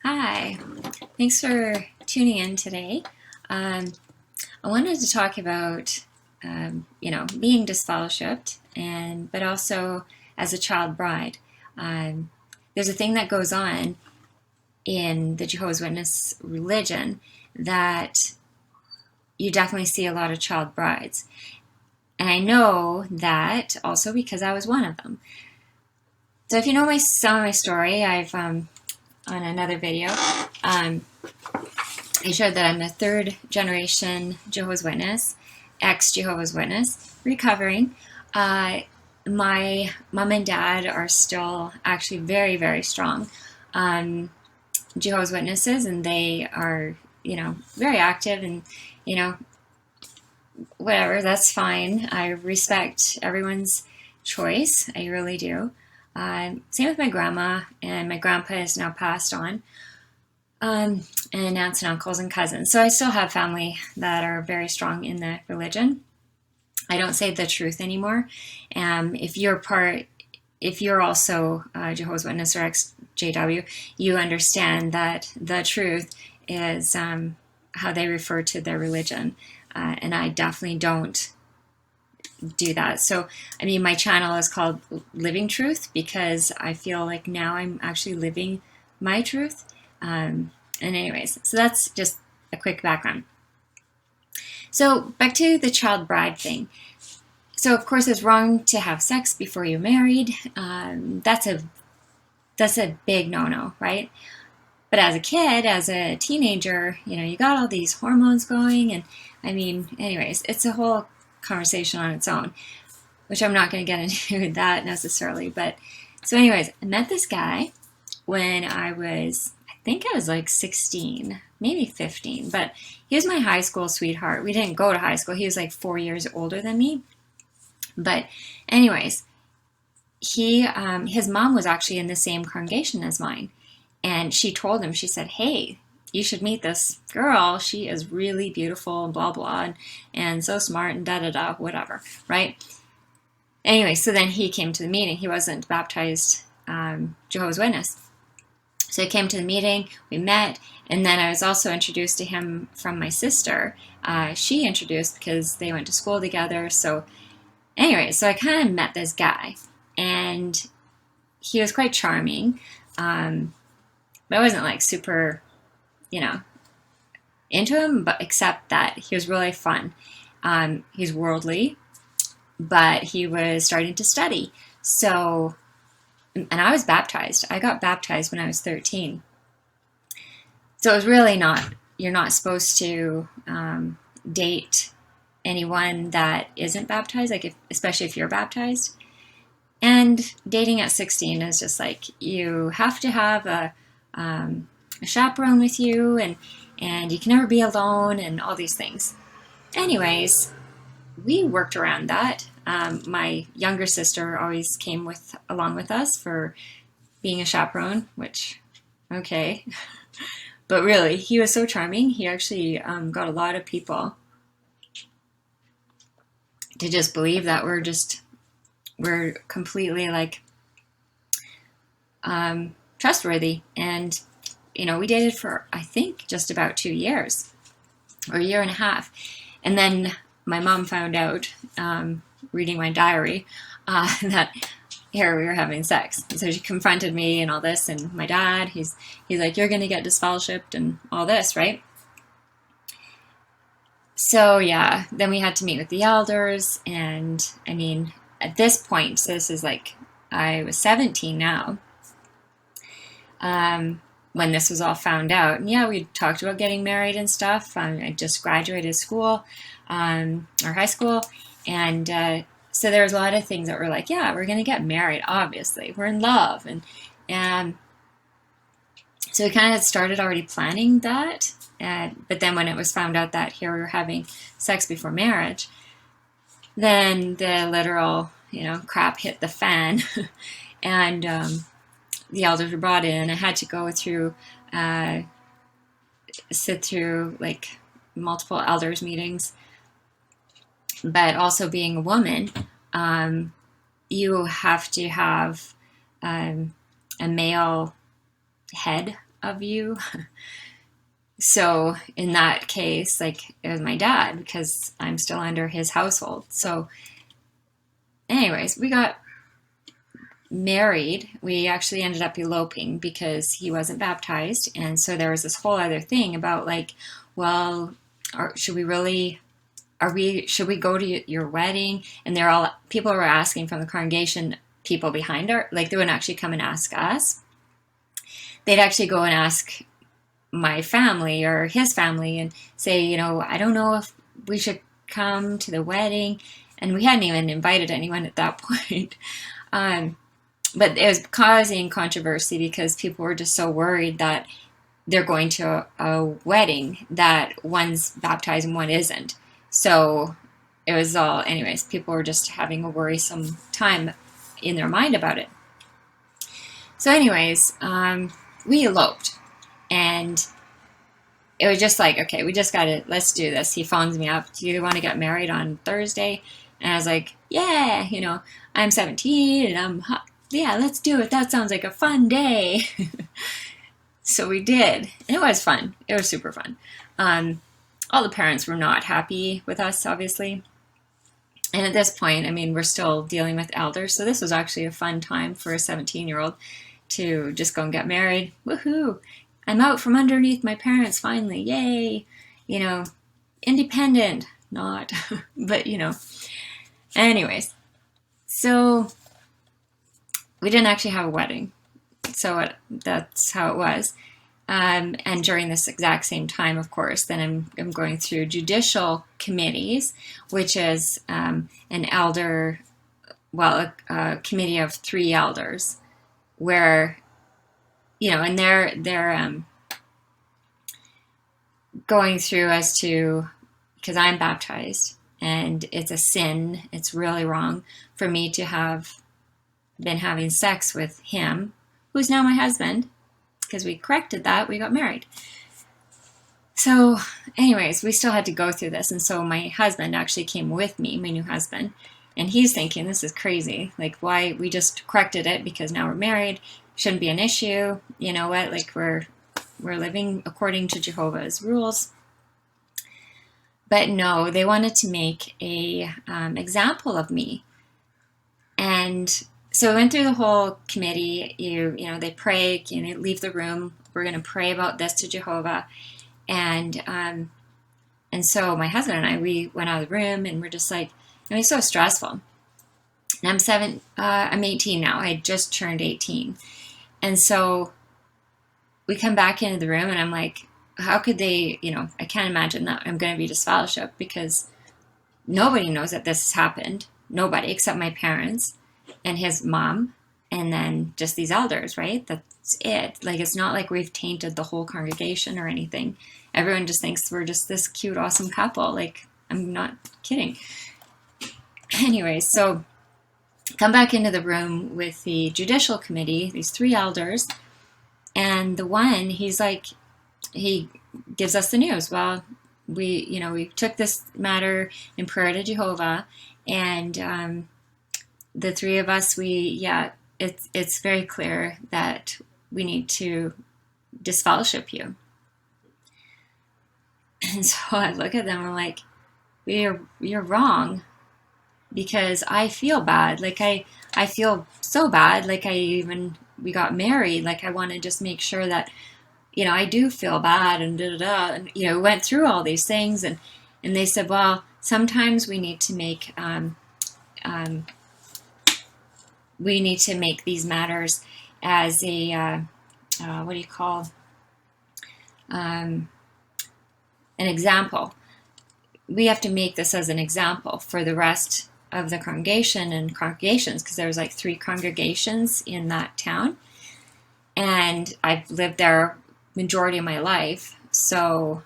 Hi, thanks for tuning in today. I wanted to talk about, being disfellowshipped, but also as a child bride. Um, there's a thing that goes on in the Jehovah's Witness religion that you definitely see a lot of child brides. And I know that also because I was one of them. So if you know some of my story, I've on another video, I showed that I'm a third generation Jehovah's Witness, ex-Jehovah's Witness, recovering. My mom and dad are still actually very, very strong Jehovah's Witnesses, and they are, very active, and, whatever, that's fine. I respect everyone's choice. I really do. Same with my grandma, and my grandpa is now passed on. And aunts and uncles and cousins. So I still have family that are very strong in the religion. I don't say the truth anymore. If you're also Jehovah's Witness or ex-JW, you understand that the truth is how they refer to their religion. And I definitely don't do that. So, my channel is called Living Truth because I feel like now I'm actually living my truth. And anyways, so that's just a quick background. So back to the child bride thing. So of course it's wrong to have sex before you're married. That's a big no-no, right? But as a kid, as a teenager, you got all these hormones going, and anyways, it's a whole conversation on its own, which I'm not going to get into that necessarily. But so anyways, I met this guy when I think I was like 16, maybe 15, but he was my high school sweetheart. We didn't go to high school. He was like 4 years older than me. But anyways, his mom was actually in the same congregation as mine. And she told him, she said, hey, you should meet this girl. She is really beautiful and blah, blah, and so smart and da-da-da, whatever, right? Anyway, so then he came to the meeting. He wasn't baptized Jehovah's Witness. So he came to the meeting, we met, and then I was also introduced to him from my sister. She introduced because they went to school together. So anyway, so I kind of met this guy, and he was quite charming, but I wasn't like super, into him, but except that he was really fun. He's worldly, but he was starting to study. So, and I was baptized. I got baptized when I was 13. So it was really you're not supposed to date anyone that isn't baptized, especially if you're baptized. And dating at 16 is just like, you have to have a chaperone with you, and you can never be alone, and all these things. Anyways, we worked around that. My younger sister always came along with us for being a chaperone, which, okay. But really, he was so charming. He actually got a lot of people to just believe that we're completely trustworthy. And, we dated for, I think, just about 2 years or a year and a half. And then my mom found out, reading my diary, that here we were having sex. So she confronted me and all this, and my dad, he's like, you're going to get disfellowshipped and all this, right? So yeah, then we had to meet with the elders, and at this point, so this is I was 17 now, when this was all found out. And yeah, we talked about getting married and stuff. I just graduated school, or high school, and so there was a lot of things that were like, yeah, we're going to get married, obviously. We're in love. And so we kind of had started already planning that. But then when it was found out that here we were having sex before marriage, then the literal, crap hit the fan. And the elders were brought in. I had to go through, sit through multiple elders meetings. But also being a woman, you have to have a male head of you. So in that case, like, it was my dad, because I'm still under his household. So anyways, we got married. We actually ended up eloping because he wasn't baptized. And so there was this whole other thing about, like, well, should we go to your wedding? And people were asking from the congregation, people behind like, they wouldn't actually come and ask us. They'd actually go and ask my family or his family and say, I don't know if we should come to the wedding. And we hadn't even invited anyone at that point. But it was causing controversy because people were just so worried that they're going to a wedding that one's baptized and one isn't. So it was all, anyways, people were just having a worrisome time in their mind about it. So anyways, we eloped. And it was just like, okay, let's do this. He phones me up. Do you want to get married on Thursday? And I was like, yeah, I'm 17 and yeah, let's do it. That sounds like a fun day. So we did. And it was fun. It was super fun. All the parents were not happy with us, obviously. And at this point, we're still dealing with elders. So this was actually a fun time for a 17-year-old to just go and get married. Woohoo! I'm out from underneath my parents finally. Yay! Independent. Not. But, Anyways. So we didn't actually have a wedding. So that's how it was. And during this exact same time, of course, then I'm going through judicial committees, which is a committee of 3 elders, where, and they're going through as to, because I'm baptized, and it's a sin, it's really wrong for me to have been having sex with him, who's now my husband, because we corrected that, we got married. So anyways, we still had to go through this. And so my husband actually came with me, my new husband, and he's thinking, this is crazy. Like, why? We just corrected it because now we're married. Shouldn't be an issue. You know what? Like, we're living according to Jehovah's rules. But no, they wanted to make a example of me. And so we went through the whole committee. They pray, leave the room. We're going to pray about this to Jehovah. And so my husband and I, we went out of the room, and we're just like, it's so stressful. And I'm 18 now. I just turned 18. And so we come back into the room, and I'm like, how could they, I can't imagine that I'm going to be disfellowshipped, because nobody knows that this has happened. Nobody except my parents and his mom, and then just these elders, right? That's it. Like, it's not like we've tainted the whole congregation or anything. Everyone just thinks we're just this cute, awesome couple. Like, I'm not kidding. Anyways, so come back into the room with the judicial committee, these 3 elders, and the one, he's like, he gives us the news. Well, we took this matter in prayer to Jehovah, and the 3 of us, it's very clear that we need to disfellowship you. And so I look at them and I'm like, you're wrong, because I feel bad. Like, I feel so bad. Like, we got married. Like, I want to just make sure that, I do feel bad, and da-da-da. And, we went through all these things, and they said, well, sometimes we need to make, these matters as a, what do you call, an example. We have to make this as an example for the rest of the congregation and congregations, because there was like 3 congregations in that town, and I've lived there majority of my life. So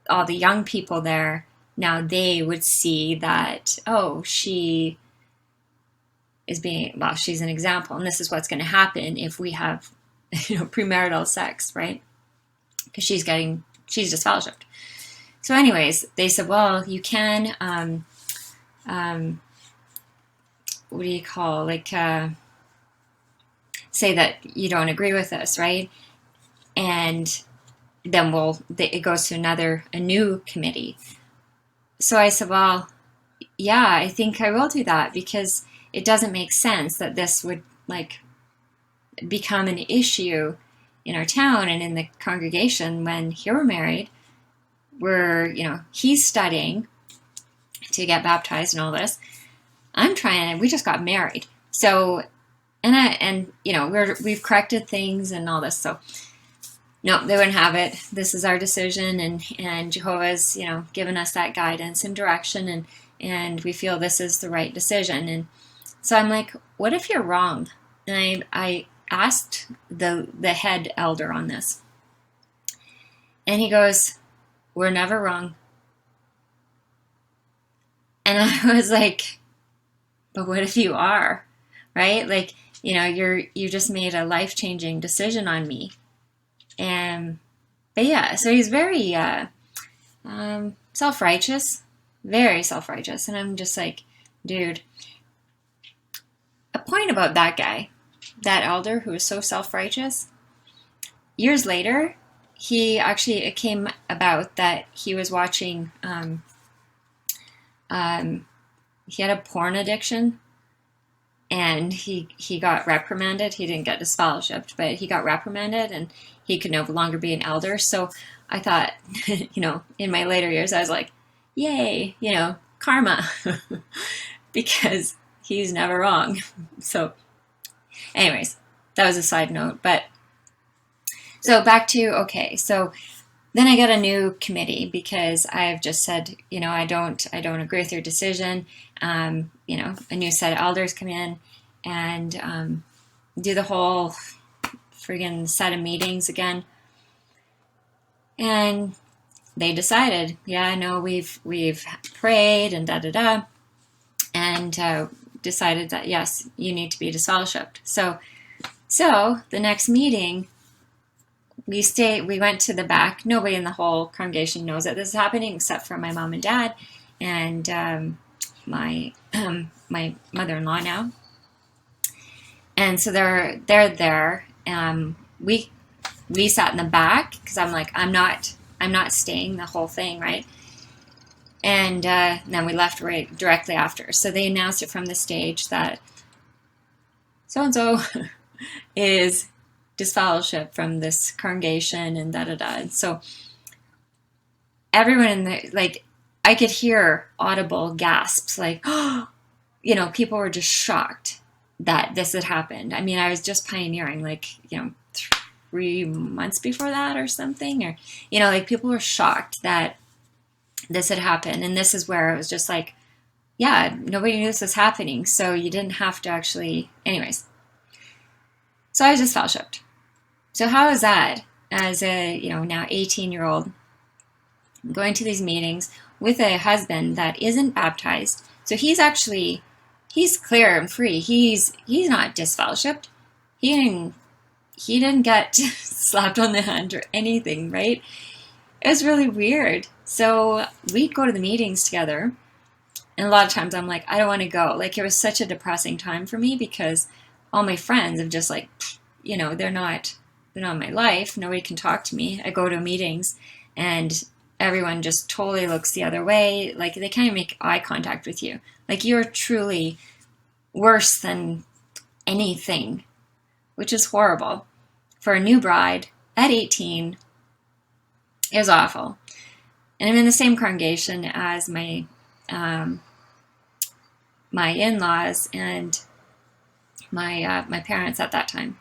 all the young people there, now they would see that, oh, she is she's an example, and this is what's going to happen if we have, premarital sex, right? Because she's disfellowshipped. So anyways, they said, well, you can, what do you call, like, say that you don't agree with this, right? and then it goes to a new committee. So I said, well, yeah, I think I will do that, because it doesn't make sense that this would like become an issue in our town and in the congregation when here we're married. He's studying to get baptized and all this. I'm trying, we just got married. So, we've corrected things and all this. So, no, they wouldn't have it. This is our decision, and Jehovah's, given us that guidance and direction, and we feel this is the right decision. And so I'm like, what if you're wrong? And I asked the head elder on this, and he goes, we're never wrong. And I was like, but what if you are, right? Like, you just made a life-changing decision on me. But yeah, so he's very self-righteous, very self-righteous. And I'm just like, dude, a point about that guy, that elder who is so self-righteous, years later, it came about that he was watching, he had a porn addiction, and he got reprimanded. He didn't get disfellowshipped, but he got reprimanded, and he could no longer be an elder. So I thought, in my later years, I was like, yay, karma, because he's never wrong. So anyways, that was a side note. But so back to, okay, so then I got a new committee, because I've just said, I don't agree with your decision. A new set of elders come in and do the whole friggin' set of meetings again. And they decided, yeah, no, we've prayed and da-da-da, and decided that, yes, you need to be disfellowshipped. So the next meeting, we went to the back. Nobody in the whole congregation knows that this is happening except for my mom and dad and my mother-in-law now. And so they're there. We sat in the back, because I'm like, I'm not staying the whole thing, right? And then we left right directly after. So they announced it from the stage that so-and-so is disfellowship from this congregation and da-da-da. And so everyone in the, I could hear audible gasps, people were just shocked that this had happened. I mean, I was just pioneering, 3 months before that or something, or, people were shocked that this had happened. And this is where it was just like, yeah, nobody knew this was happening. So you didn't have to actually, anyways. So I was just fellowshipped. So how is that as a, now 18-year-old going to these meetings with a husband that isn't baptized? So he's clear and free. He's not disfellowshipped. He didn't get slapped on the hand or anything, right? It was really weird. So we'd go to the meetings together, and a lot of times I'm like, I don't want to go. It was such a depressing time for me, because all my friends have just they're not in my life. Nobody can talk to me. I go to meetings and everyone just totally looks the other way. They can't even make eye contact with you. You're truly worse than anything, which is horrible. For a new bride at 18, it was awful. And I'm in the same congregation as my in-laws and my parents at that time.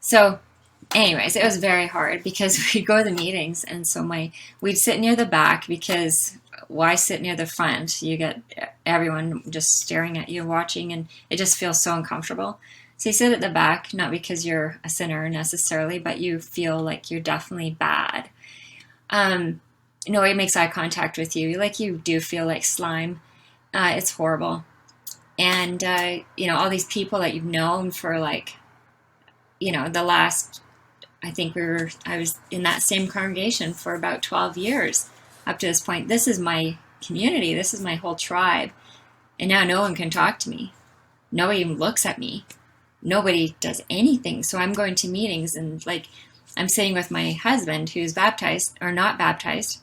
So anyways, it was very hard, because we'd go to the meetings, and so we'd sit near the back, because why sit near the front? You get everyone just staring at you, watching, and it just feels so uncomfortable. So you sit at the back, not because you're a sinner necessarily, but you feel like you're definitely bad. Nobody makes eye contact with you. You do feel like slime. It's horrible. And, all these people that you've known for the last, I was in that same congregation for about 12 years up to this point. This is my community. This is my whole tribe. And now no one can talk to me. Nobody even looks at me. Nobody does anything. So I'm going to meetings, and I'm sitting with my husband who's baptized or not baptized,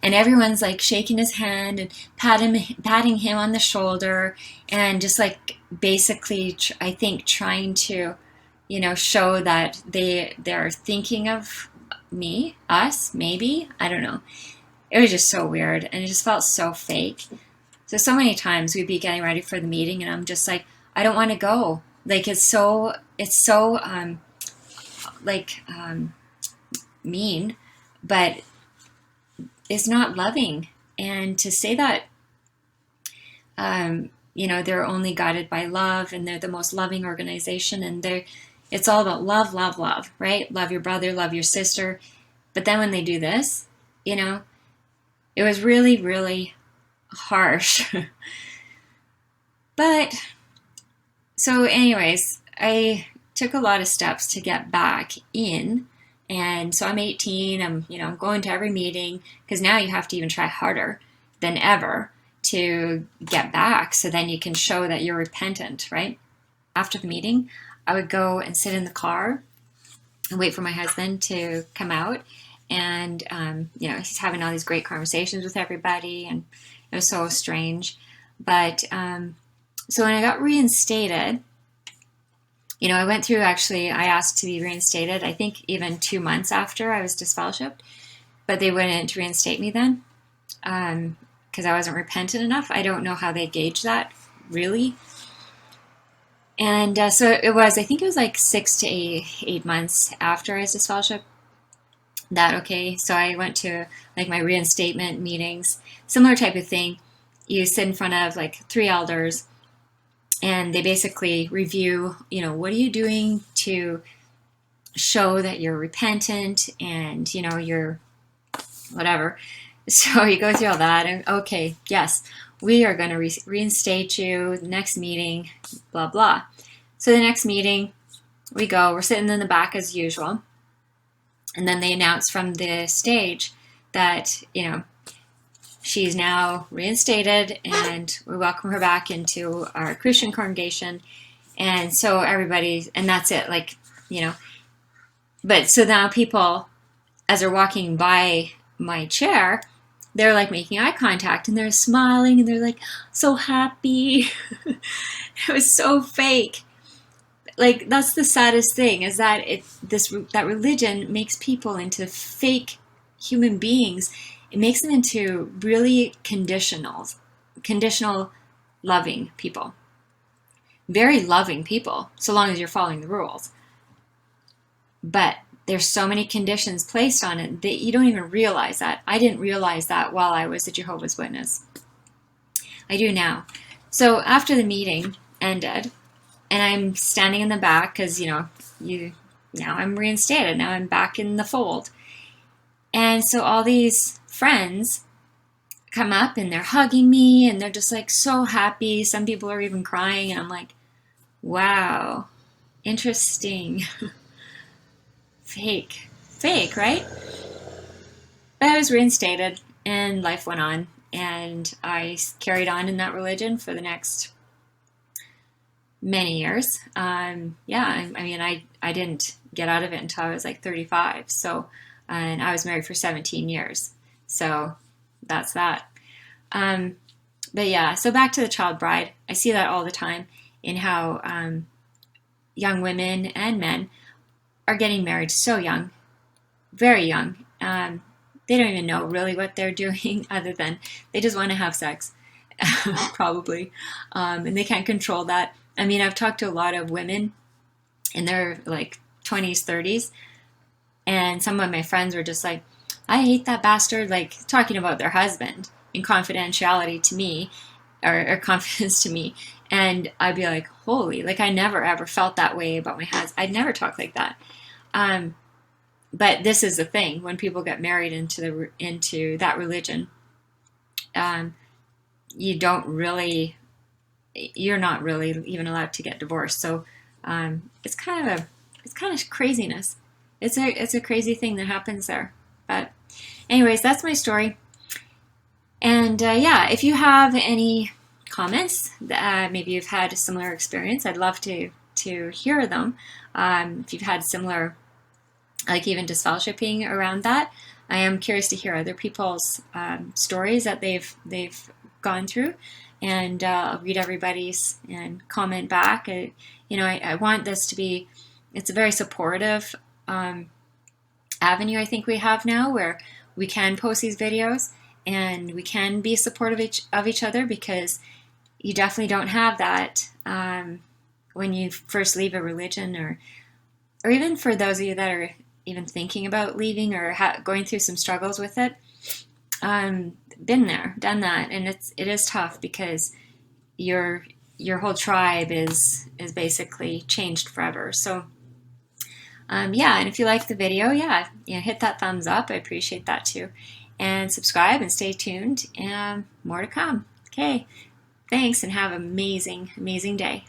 and everyone's like shaking his hand and patting him on the shoulder, and just like basically, I think, trying to, show that they're thinking of me, us, maybe. I don't know. It was just so weird, and it just felt so fake. So many times we'd be getting ready for the meeting, and I'm just like, I don't want to go. Like, it's so mean, but it's not loving. And to say that, they're only guided by love, and they're the most loving organization, and it's all about love, love, love, right? Love your brother, love your sister. But then when they do this, it was really, really harsh. But, so anyways, I took a lot of steps to get back in. And so I'm 18, I'm going to every meeting, because now you have to even try harder than ever to get back, so then you can show that you're repentant, right? After the meeting, I would go and sit in the car and wait for my husband to come out. And, he's having all these great conversations with everybody, and it was so strange. But, so when I got reinstated, I went through, I asked to be reinstated, I think even 2 months after I was disfellowshipped, but they wouldn't reinstate me then, because I wasn't repentant enough. I don't know how they gauge that, really. And so I think it was like 6 to 8 months after I was disfellowshipped, so I went to like my reinstatement meetings, similar type of thing. You sit in front of like 3 elders, and they basically review, what are you doing to show that you're repentant, and, you're whatever. So you go through all that, and okay, yes, we are going to reinstate you, next meeting, blah, blah. So the next meeting, we're sitting in the back as usual. And then they announce from the stage that, she's now reinstated, and we welcome her back into our Christian congregation. And so and that's it, but so now people, as they're walking by my chair, they're like making eye contact, and they're smiling, and they're like so happy. It was so fake. Like, that's the saddest thing, is that that religion makes people into fake human beings. It makes them into really conditional loving people. Very loving people, so long as you're following the rules. But there's so many conditions placed on it that you don't even realize that. I didn't realize that while I was a Jehovah's Witness. I do now. So after the meeting ended, and I'm standing in the back, because, now I'm reinstated. Now I'm back in the fold. And so all these friends come up, and they're hugging me, and they're just like so happy. Some people are even crying, and I'm like, wow, interesting. Fake, right? But I was reinstated, and life went on, and I carried on in that religion for the next many years. I didn't get out of it until I was like 35. So, and I was married for 17 years. So that's that. But yeah, so back to the child bride. I see that all the time in how young women and men are getting married so young, very young. They don't even know really what they're doing, other than they just want to have sex, probably. And they can't control that. I mean, I've talked to a lot of women in their like 20s, 30s, and some of my friends were just like, I hate that bastard, like talking about their husband in confidentiality to me, or confidence to me. And I'd be like, holy, like I never ever felt that way about my husband. I'd never talk like that. But this is the thing, when people get married into that religion, you're not really even allowed to get divorced. So it's kind of craziness. It's a crazy thing that happens there. But anyways, that's my story. And if you have any comments, maybe you've had a similar experience, I'd love to hear them. If you've had similar like even disfellowshipping around that. I am curious to hear other people's stories that they've gone through, and I'll read everybody's and comment back. I want this to be, it's a very supportive avenue I think we have now, where we can post these videos and we can be supportive of each other, because you definitely don't have that when you first leave a religion, or even for those of you that are even thinking about leaving or going through some struggles with it. Been there, done that, and it is tough, because your whole tribe is basically changed forever. So yeah, and if you like the video, hit that thumbs up. I appreciate that too, and subscribe and stay tuned, and more to come. Okay, thanks, and have an amazing day.